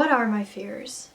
What are my fears?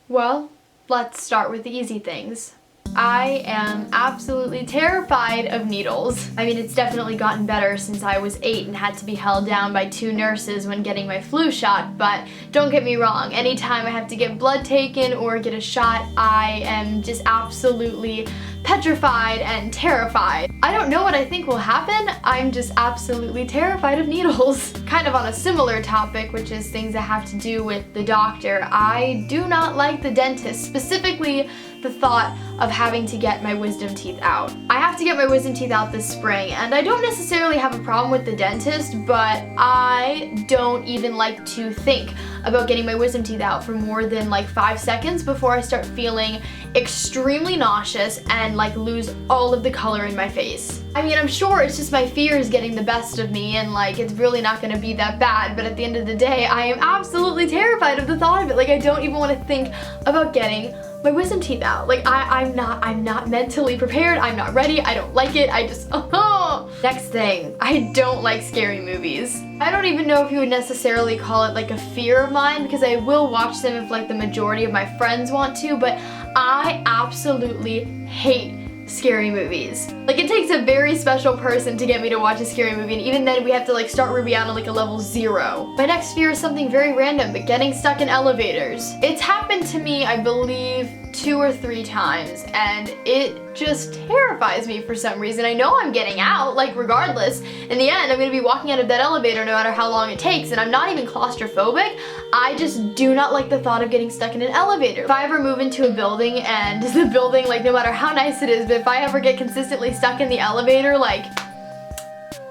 Well, let's start with the easy things. I am absolutely terrified of needles. I mean, it's definitely gotten better since I was 8 and had to be held down by 2 nurses when getting my flu shot, but don't get me wrong, anytime I have to get blood taken or get a shot, I am just absolutely petrified and terrified. I don't know what I think will happen, I'm just absolutely terrified of needles. Kind of on a similar topic, which is things that have to do with the doctor, I do not like the dentist, specifically the thought of having to get my wisdom teeth out. I have to get my wisdom teeth out this spring, and I don't necessarily have a problem with the dentist, but I don't even like to think about getting my wisdom teeth out for more than like 5 seconds before I start feeling extremely nauseous and like lose all of the color in my face. I mean, I'm sure it's just my fears getting the best of me and like it's really not gonna be that bad, but at the end of the day, I am absolutely terrified of the thought of it. Like, I don't even want to think about getting my wisdom teeth out. Like, I'm not mentally prepared, I'm not ready, I don't like it, I just, oh. Next thing, I don't like scary movies. I don't even know if you would necessarily call it like a fear of mine, because I will watch them if like the majority of my friends want to, but I absolutely hate scary movies. Like, it takes a very special person to get me to watch a scary movie, and even then we have to like start Ruby out on like a level 0. My next fear is something very random, but getting stuck in elevators. It's happened to me, I believe, 2 or 3 times, and it just terrifies me for some reason. I know I'm getting out, like regardless. In the end, I'm gonna be walking out of that elevator no matter how long it takes, and I'm not even claustrophobic. I just do not like the thought of getting stuck in an elevator. If I ever move into a building and the building, like no matter how nice it is, but if I ever get consistently stuck in the elevator, like,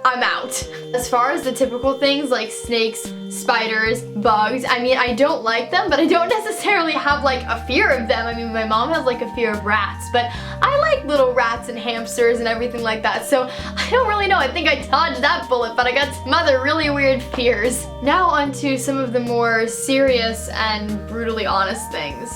I'm out. As far as the typical things like snakes, spiders, bugs, I mean, I don't like them, but I don't necessarily have like a fear of them. I mean, my mom has like a fear of rats, but I like little rats and hamsters and everything like that, so I don't really know. I think I dodged that bullet, but I got some other really weird fears. Now on to some of the more serious and brutally honest things.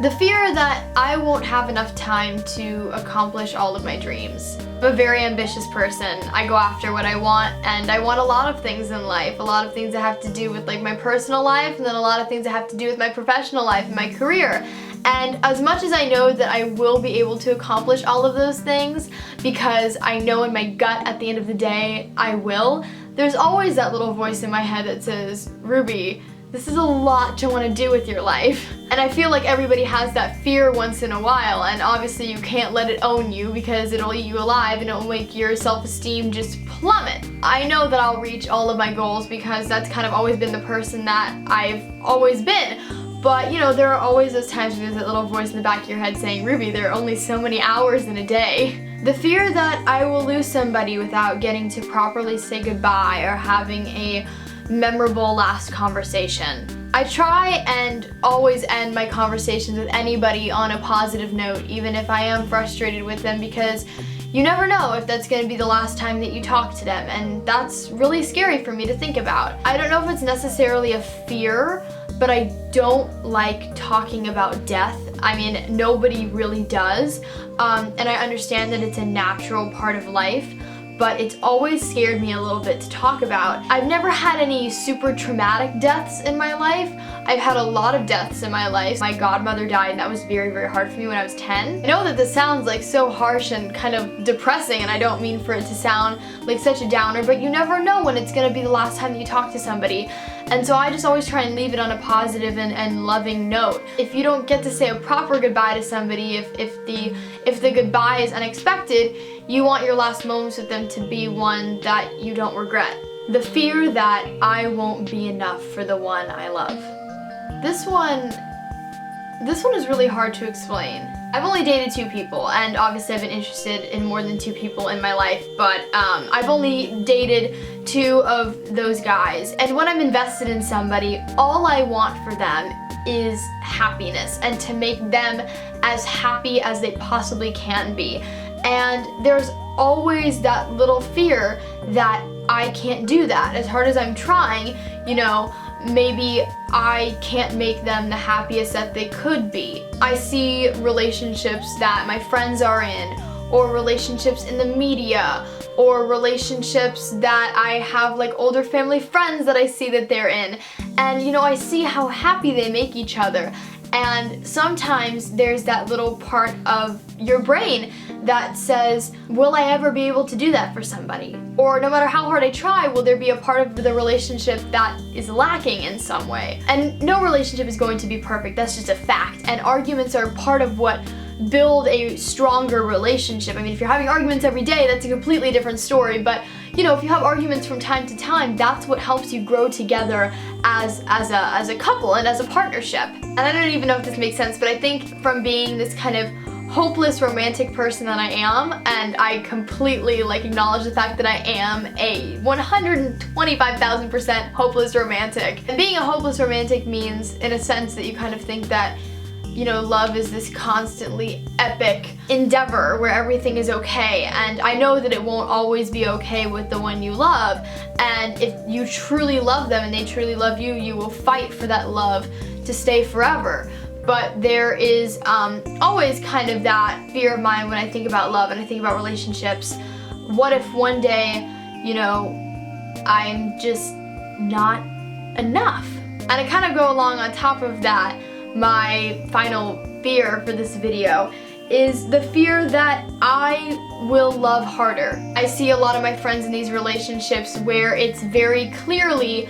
The fear that I won't have enough time to accomplish all of my dreams. I'm a very ambitious person. I go after what I want, and I want a lot of things in life. A lot of things that have to do with like my personal life, and then a lot of things that have to do with my professional life and my career. And as much as I know that I will be able to accomplish all of those things, because I know in my gut at the end of the day I will, there's always that little voice in my head that says, Ruby, this is a lot to want to do with your life. And I feel like everybody has that fear once in a while, and obviously you can't let it own you because it'll eat you alive and it'll make your self-esteem just plummet. I know that I'll reach all of my goals because that's kind of always been the person that I've always been. But you know, there are always those times when there's that little voice in the back of your head saying, Ruby, there are only so many hours in a day. The fear that I will lose somebody without getting to properly say goodbye or having a memorable last conversation. I try and always end my conversations with anybody on a positive note, even if I am frustrated with them, because you never know if that's going to be the last time that you talk to them, and that's really scary for me to think about. I don't know if it's necessarily a fear, but I don't like talking about death. I mean, nobody really does, and I understand that it's a natural part of life, but it's always scared me a little bit to talk about. I've never had any super traumatic deaths in my life. I've had a lot of deaths in my life. My godmother died, and that was very, very hard for me when I was 10. I know that this sounds like so harsh and kind of depressing, and I don't mean for it to sound like such a downer, but you never know when it's gonna be the last time that you talk to somebody. And so I just always try and leave it on a positive and loving note. If you don't get to say a proper goodbye to somebody, if the goodbye is unexpected, you want your last moments with them to be one that you don't regret. The fear that I won't be enough for the one I love. This one is really hard to explain. I've only dated 2 people, and obviously I've been interested in more than 2 people in my life, but I've only dated 2 of those guys, and when I'm invested in somebody, all I want for them is happiness and to make them as happy as they possibly can be. And there's always that little fear that I can't do that. As hard as I'm trying, you know, maybe I can't make them the happiest that they could be. I see relationships that my friends are in, or relationships in the media, or relationships that I have, like older family friends that I see that they're in, and you know, I see how happy they make each other. And sometimes there's that little part of your brain that says, will I ever be able to do that for somebody? Or no matter how hard I try, will there be a part of the relationship that is lacking in some way? And no relationship is going to be perfect, that's just a fact. And arguments are part of what build a stronger relationship. I mean, if you're having arguments every day, that's a completely different story, but you know, if you have arguments from time to time, that's what helps you grow together as a couple and as a partnership. And I don't even know if this makes sense, but I think from being this kind of hopeless romantic person that I am, and I completely like acknowledge the fact that I am a 125,000% hopeless romantic. And being a hopeless romantic means, in a sense, that you kind of think that, you know, love is this constantly epic endeavor where everything is okay, and I know that it won't always be okay with the one you love, and if you truly love them and they truly love you, you will fight for that love to stay forever. But there is always kind of that fear of mine when I think about love and I think about relationships. What if one day, you know, I'm just not enough? And I kind of go along on top of that. My final fear for this video is the fear that I will love harder. I see a lot of my friends in these relationships where it's very clearly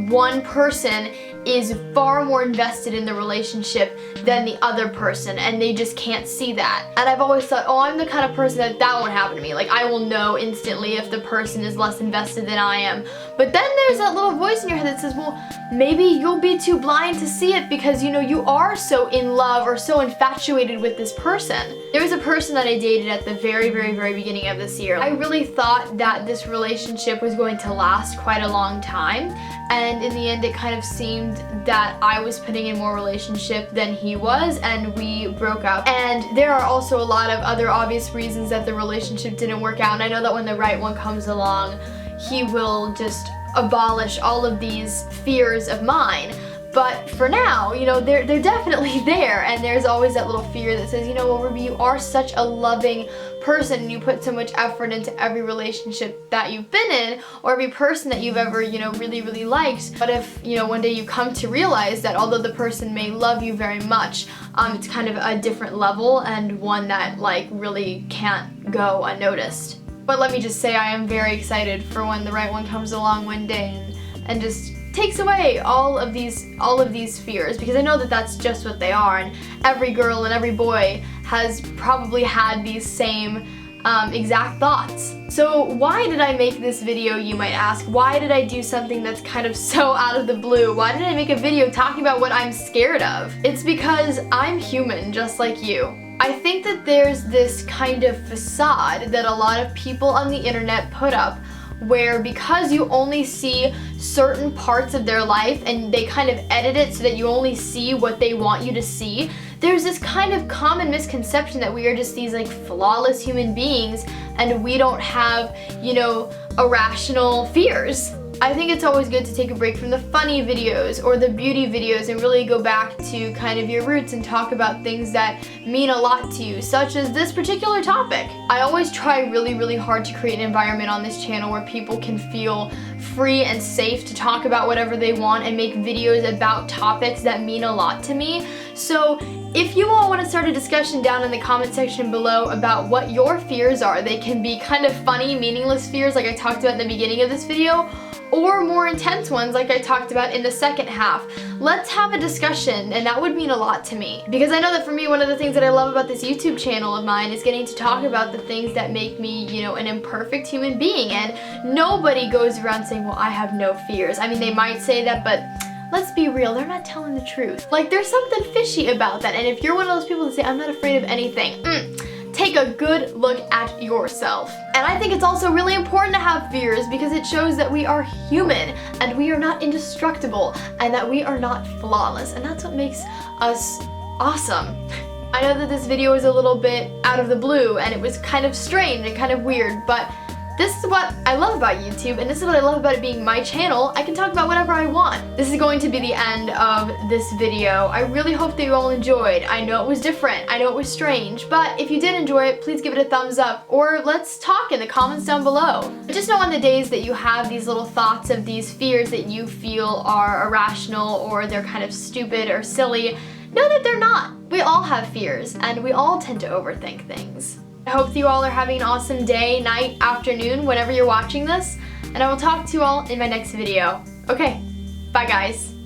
one person is far more invested in the relationship than the other person, and they just can't see that. And I've always thought, oh, I'm the kind of person that won't happen to me. Like, I will know instantly if the person is less invested than I am. But then there's that little voice in your head that says, well, maybe you'll be too blind to see it because, you know, you are so in love or so infatuated with this person. There was a person that I dated at the very, very, very beginning of this year. I really thought that this relationship was going to last quite a long time, and in the end it kind of seemed that I was putting in more relationship than he was, and we broke up. And there are also a lot of other obvious reasons that the relationship didn't work out, and I know that when the right one comes along, he will just abolish all of these fears of mine. But for now, you know, they're definitely there, and there's always that little fear that says, you know, well, Ruby, you are such a loving person and you put so much effort into every relationship that you've been in, or every person that you've ever, you know, really, really liked. But if, you know, one day you come to realize that although the person may love you very much, it's kind of a different level and one that like really can't go unnoticed. But let me just say, I am very excited for when the right one comes along one day and just takes away all of these fears, because I know that that's just what they are, and every girl and every boy has probably had these same exact thoughts. So why did I make this video, you might ask? Why did I do something that's kind of so out of the blue? Why did I make a video talking about what I'm scared of? It's because I'm human just like you. I think that there's this kind of facade that a lot of people on the internet put up, where because you only see certain parts of their life and they kind of edit it so that you only see what they want you to see, there's this kind of common misconception that we are just these like flawless human beings and we don't have, you know, irrational fears. I think it's always good to take a break from the funny videos or the beauty videos and really go back to kind of your roots and talk about things that mean a lot to you, such as this particular topic. I always try really, really hard to create an environment on this channel where people can feel free and safe to talk about whatever they want and make videos about topics that mean a lot to me. So if you all want to start a discussion down in the comment section below about what your fears are, they can be kind of funny, meaningless fears like I talked about in the beginning of this video, or more intense ones like I talked about in the second half. Let's have a discussion, and that would mean a lot to me. Because I know that for me, one of the things that I love about this YouTube channel of mine is getting to talk about the things that make me, you know, an imperfect human being. And nobody goes around saying, well, I have no fears. I mean, they might say that, but let's be real, they're not telling the truth. Like, there's something fishy about that. And if you're one of those people that say, I'm not afraid of anything, take a good look at yourself. And I think it's also really important to have fears because it shows that we are human and we are not indestructible and that we are not flawless, and that's what makes us awesome. I know that this video is a little bit out of the blue and it was kind of strange and kind of weird, but This is what I love about YouTube, and this is what I love about it being my channel. I can talk about whatever I want. This is going to be the end of this video. I really hope that you all enjoyed. I know it was different, I know it was strange, but if you did enjoy it, please give it a thumbs up, or let's talk in the comments down below. Just know on the days that you have these little thoughts of these fears that you feel are irrational or they're kind of stupid or silly, know that they're not. We all have fears, and we all tend to overthink things. I hope that you all are having an awesome day, night, afternoon, whenever you're watching this, and I will talk to you all in my next video. Okay, bye guys.